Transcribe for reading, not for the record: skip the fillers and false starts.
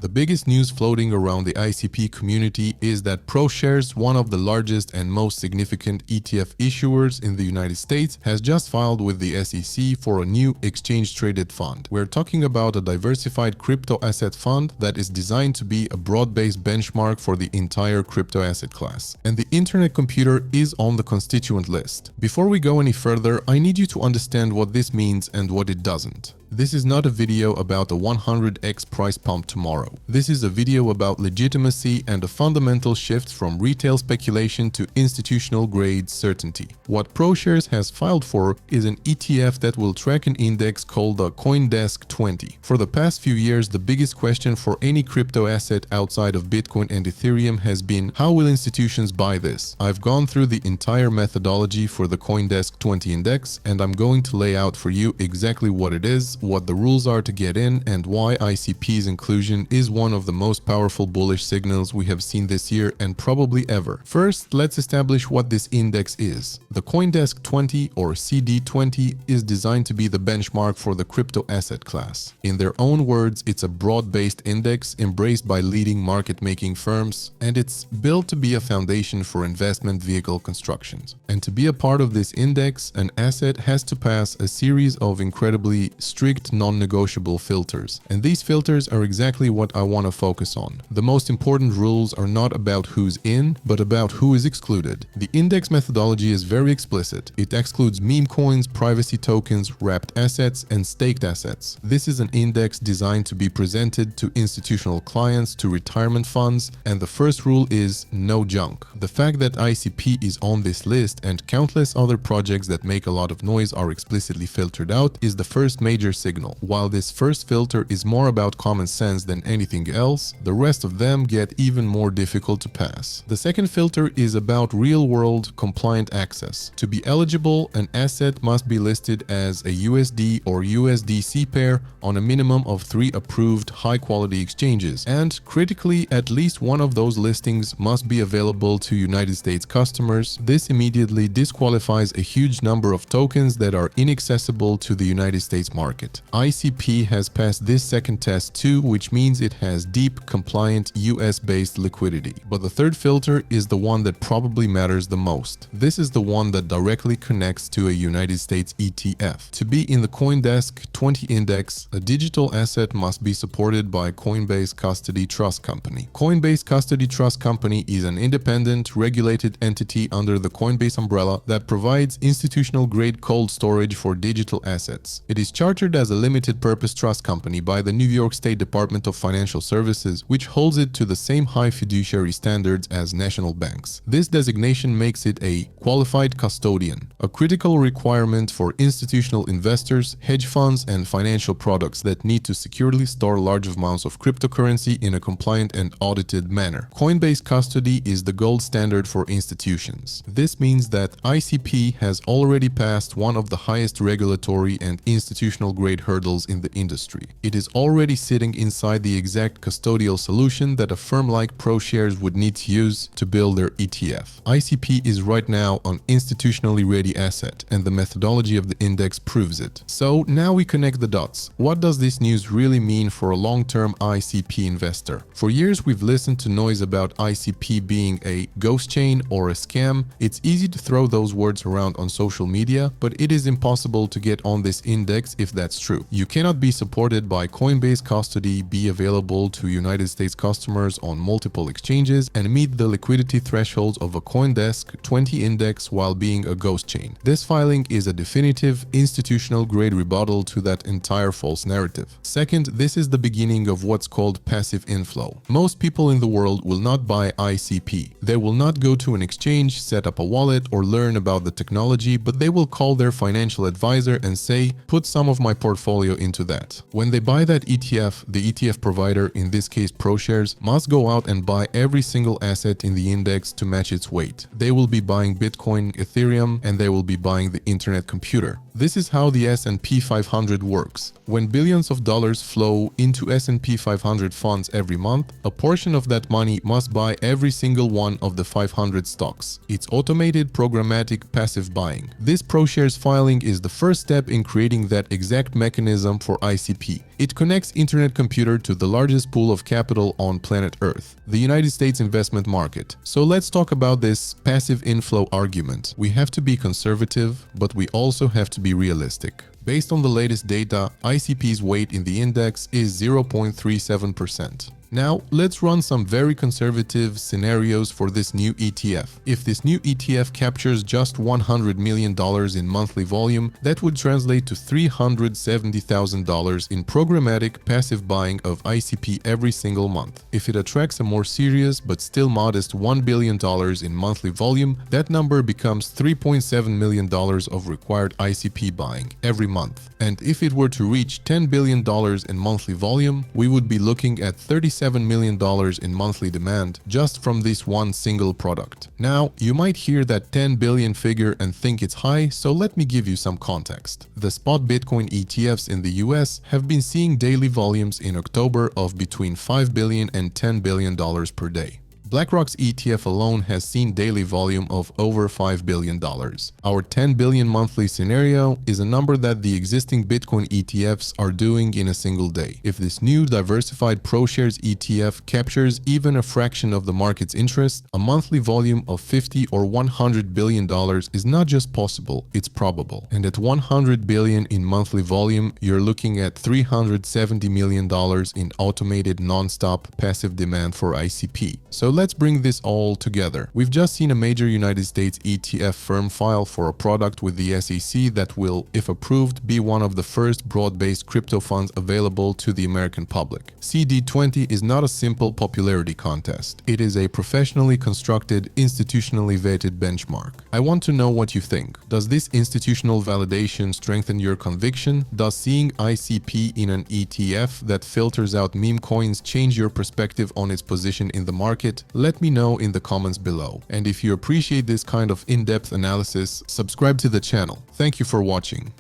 The biggest news floating around the ICP community is that ProShares, one of the largest and most significant ETF issuers in the United States, has just filed with the SEC for a new exchange-traded fund. We're talking about a diversified crypto asset fund that is designed to be a broad-based benchmark for the entire crypto asset class. And the Internet Computer is on the constituent list. Before we go any further, I need you to understand what this means and what it doesn't. This is not a video about a 100x price pump tomorrow. This is a video about legitimacy and a fundamental shift from retail speculation to institutional grade certainty. What ProShares has filed for is an ETF that will track an index called the CoinDesk 20. For the past few years, the biggest question for any crypto asset outside of Bitcoin and Ethereum has been, how will institutions buy this? I've gone through the entire methodology for the CoinDesk 20 index, and I'm going to lay out for you exactly what it is, what the rules are to get in, and why ICP's inclusion is one of the most powerful bullish signals we have seen this year and probably ever. First, let's establish what this index is. The CoinDesk 20 or CD20 is designed to be the benchmark for the crypto asset class. In their own words, it's a broad-based index embraced by leading market-making firms, and it's built to be a foundation for investment vehicle constructions. And to be a part of this index, an asset has to pass a series of incredibly strict non-negotiable filters. And these filters are exactly what I want to focus on. The most important rules are not about who's in, but about who is excluded. The index methodology is very explicit. It excludes meme coins, privacy tokens, wrapped assets, and staked assets. This is an index designed to be presented to institutional clients, to retirement funds, and the first rule is no junk. The fact that ICP is on this list and countless other projects that make a lot of noise are explicitly filtered out is the first major signal. While this first filter is more about common sense than anything else, the rest of them get even more difficult to pass. The second filter is about real-world compliant access. To be eligible, an asset must be listed as a USD or USDC pair on a minimum of 3 approved high-quality exchanges, and critically, at least one of those listings must be available to United States customers. This immediately disqualifies a huge number of tokens that are inaccessible to the United States market. ICP has passed this second test too, which means it has deep, compliant, US-based liquidity. But the third filter is the one that probably matters the most. This is the one that directly connects to a United States ETF. To be in the CoinDesk 20 index, a digital asset must be supported by Coinbase Custody Trust Company. Coinbase Custody Trust Company is an independent, regulated entity under the Coinbase umbrella that provides institutional-grade cold storage for digital assets. It is chartered as a limited purpose trust company by the New York State Department of Financial Services, which holds it to the same high fiduciary standards as national banks. This designation makes it a qualified custodian, a critical requirement for institutional investors, hedge funds, and financial products that need to securely store large amounts of cryptocurrency in a compliant and audited manner. Coinbase custody is the gold standard for institutions. This means that ICP has already passed one of the highest regulatory and institutional grade hurdles in the industry. It is already sitting inside the exact custodial solution that a firm like ProShares would need to use to build their ETF. ICP is right now an institutionally ready asset, and the methodology of the index proves it. So now we connect the dots. What does this news really mean for a long-term ICP investor? For years we've listened to noise about ICP being a ghost chain or a scam. It's easy to throw those words around on social media, but it is impossible to get on this index if that's true. You cannot be supported by Coinbase custody, be available to United States customers on multiple exchanges, and meet the liquidity thresholds of a CoinDesk 20 index while being a ghost chain. This filing is a definitive institutional grade rebuttal to that entire false narrative. Second, this is the beginning of what's called passive inflow. Most people in the world will not buy ICP. They will not go to an exchange, set up a wallet, or learn about the technology, but they will call their financial advisor and say, put some of my portfolio into that. When they buy that ETF, the ETF provider, in this case ProShares, must go out and buy every single asset in the index to match its weight. They will be buying Bitcoin, Ethereum, and they will be buying the Internet Computer. This is how the S&P 500 works. When billions of dollars flow into S&P 500 funds every month, a portion of that money must buy every single one of the 500 stocks. It's automated, programmatic, passive buying. This ProShares filing is the first step in creating that exact mechanism for ICP. It connects internet computer to the largest pool of capital on planet Earth, the United States investment market. So let's talk about this passive inflow argument. We have to be conservative, but we also have to be realistic. Based on the latest data, ICP's weight in the index is 0.37%. Now, let's run some very conservative scenarios for this new ETF. If this new ETF captures just $100 million in monthly volume, that would translate to $370,000 in programmatic passive buying of ICP every single month. If it attracts a more serious but still modest $1 billion in monthly volume, that number becomes $3.7 million of required ICP buying every month. And if it were to reach $10 billion in monthly volume, we would be looking at $37 million in monthly demand just from this one single product. Now, you might hear that 10 billion figure and think it's high, so let me give you some context. The spot Bitcoin ETFs in the US have been seeing daily volumes in October of between $5 billion and $10 billion per day. BlackRock's ETF alone has seen daily volume of over $5 billion. Our 10 billion monthly scenario is a number that the existing Bitcoin ETFs are doing in a single day. If this new diversified ProShares ETF captures even a fraction of the market's interest, a monthly volume of $50 or $100 billion is not just possible, it's probable. And at $100 billion in monthly volume, you're looking at $370 million in automated non-stop passive demand for ICP. So let's bring this all together. We've just seen a major United States ETF firm file for a product with the SEC that will, if approved, be one of the first broad-based crypto funds available to the American public. CD20 is not a simple popularity contest. It is a professionally constructed, institutionally vetted benchmark. I want to know what you think. Does this institutional validation strengthen your conviction? Does seeing ICP in an ETF that filters out meme coins change your perspective on its position in the market? Let me know in the comments below. And if you appreciate this kind of in-depth analysis, subscribe to the channel. Thank you for watching.